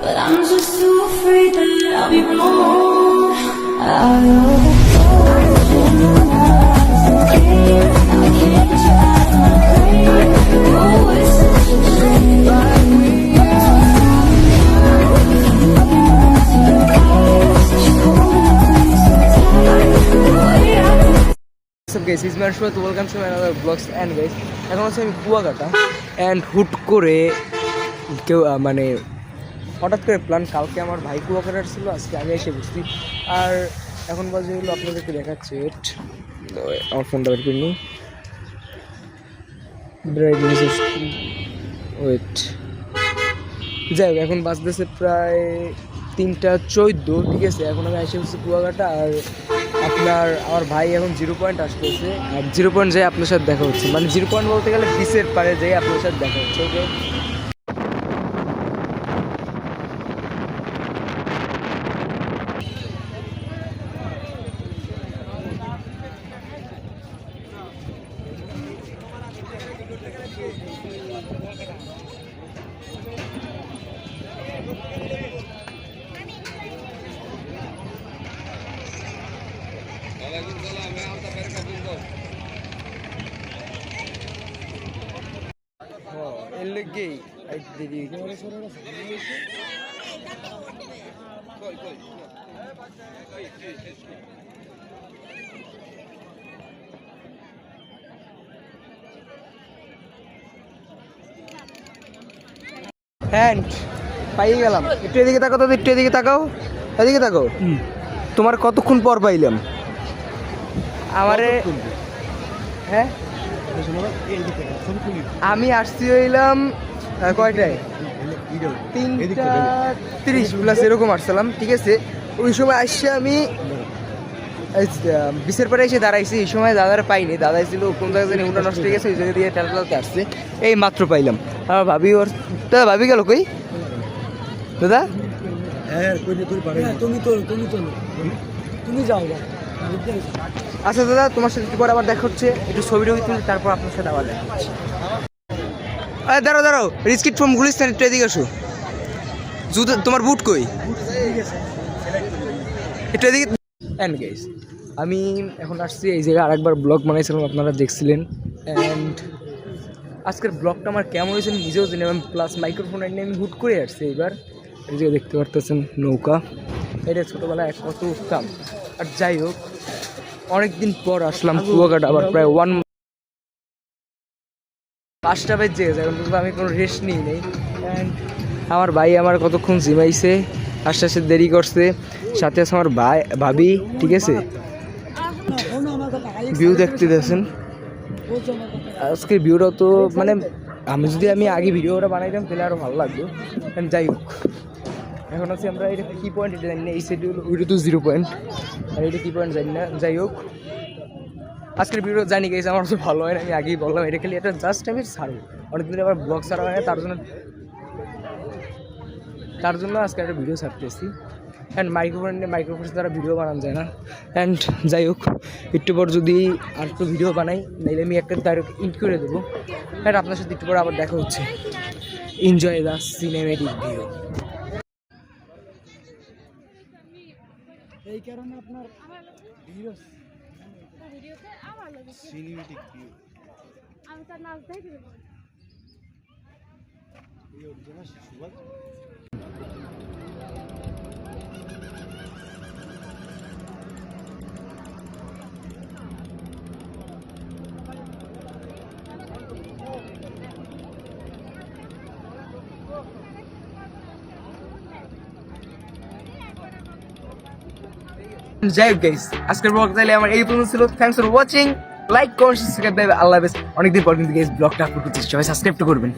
but I'm just too afraid that I'll be wrong. Out of the fortune, now I can't try my brain. Oh, it's such a shame. What's up guys, it's Marshall, welcome to another vlogs and guys এখন হচ্ছে আমি Kuakata and হুট করে কেউ মানে হঠাৎ করে plan কালকে আমার ভাই কুয়াকাটার ছিল, আজকে আমি এসে বুঝছি। আর এখন বাজে হলো আপনাদেরকে দেখাচ্ছে আমার ফোনটা বের করিনি, ব্রাইটনেস ওয়েট যাই হোক এখন বাজতেছে প্রায় 3:14, ঠিক আছে। এখন আমি এসে বুঝছি কুয়াকাটা। আর আমার ভাই এখন 0 পয়েন্ট আসতেছে, আর 0 পয়েন্ট যাই আপনার সাথে দেখা হচ্ছে, মানে 0 পয়েন্ট বলতে গেলে বিচের পারে যাই আপনার সাথে দেখা হচ্ছে। ওকে হ্যান্ড পাইয়ে গেলাম। একটু এদিকে তাকাও, তো একটু এদিকে তাকাও, এদিকে তাকাও। তোমার কতক্ষণ পর পাইলাম আমারে? হ্যাঁ আমি আসছি হইলাম কয়টায়, 3:30+ এরকম আসছিলাম, ঠিক আছে। ওই সময় আসছে আমি বিচের পরে এসে দাঁড়াইছি। এই সময় দাদার পাইনি, দাদা ছিল কোন জায়গায় জানি উঠা নষ্ট হয়ে গেছে, ওই জায়গা দিয়ে টেলাতে আসছে, এই মাত্র পাইলাম। আমার ভাবি ওর দাদা ভাবি গেল কই দাদা? তুমি যাও। আচ্ছা দাদা, তোমার সাথে একটু পরে আবার দেখা হচ্ছে, একটু ছবি টবি তুলি, তারপর আপনার সাথে আবার দেখা হচ্ছে। দাঁড়াও দাঁড়াও, রিস্কিট ফর্ম গুলিস্তান একটু এদিকে আসো। জুতো তোমার বুট কই? একটু এদিকে। অ্যান্ড গাইস আমি এখন আসছি এই জায়গায়, আরেকবার ব্লগ বানাইছিলাম, আপনারা দেখছিলেন। অ্যান্ড আজকের ব্লগটা আমার কেমন হয়েছে আমি নিজেও জানি, প্লাস মাইক্রোফোন নিয়ে আমি হুট করে আসছি। এইবার এই যে দেখতে পারতেছেন নৌকা, এটা ছোটোবেলায় কত উঠতাম। আর যাই হোক অনেকদিন পর আসলাম কুয়াকাটা, আবার প্রায় 5টা বেজে গেছে, এখন কিন্তু আমি কোনো রেস্ট নিই নেই। অ্যান্ড আমার ভাই আমার কতক্ষণ জিমাইছে, আস্তে আস্তে দেরি করছে, সাথে আছে আমার ভাবি, ঠিক আছে। ভিউ দেখতে দেখছেন আজকের ভিউটা, তো মানে আমি আগে ভিডিওটা বানাইতাম তাহলে আরও ভালো লাগতো। যাই হোক এখন আছি আমরা, এটা কী পয়েন্ট এটা জানি না, এই সাইডে হলো ওইটা তো 0 পয়েন্ট, আর এটা কী পয়েন্ট জানি না। যাই হোক আজকের ভিডিও জানি গেছে আমার তো ভালো হয় না, আমি আগেই বললাম, এটা খালি এটা জাস্ট আমি ছাড়বো, অনেকদিন আবার ব্লগ ছাড়া হয় না, তার জন্য আজকে একটা ভিডিও ছাড়তেছি। অ্যান্ড মাইক্রোফোন দ্বারা ভিডিও বানানো যায় না। অ্যান্ড যাই হোক একটু পর যদি আর একটু ভিডিও বানাই, নাইলে আমি একটা ডাইরেক্ট ইন্ট করে দেবো। অ্যান্ড আপনার সাথে একটু পরে আবার দেখা হচ্ছে। Enjoy the cinematic view. এই কারণে আপনার সিনেমেটিক ভিউ আমি তার নাচ দেখি যাই হোক গাইস আজকের ব্লগ তাহলে আমার এই পর্যন্ত ছিল। Thanks for watching, like comment subscribe, আল্লাহ হাফেজ। অনেকদিন পর কিন্তু গাইস ব্লগটা আপলোড করতেছি, সবাই সাবস্ক্রাইব তো করবেন।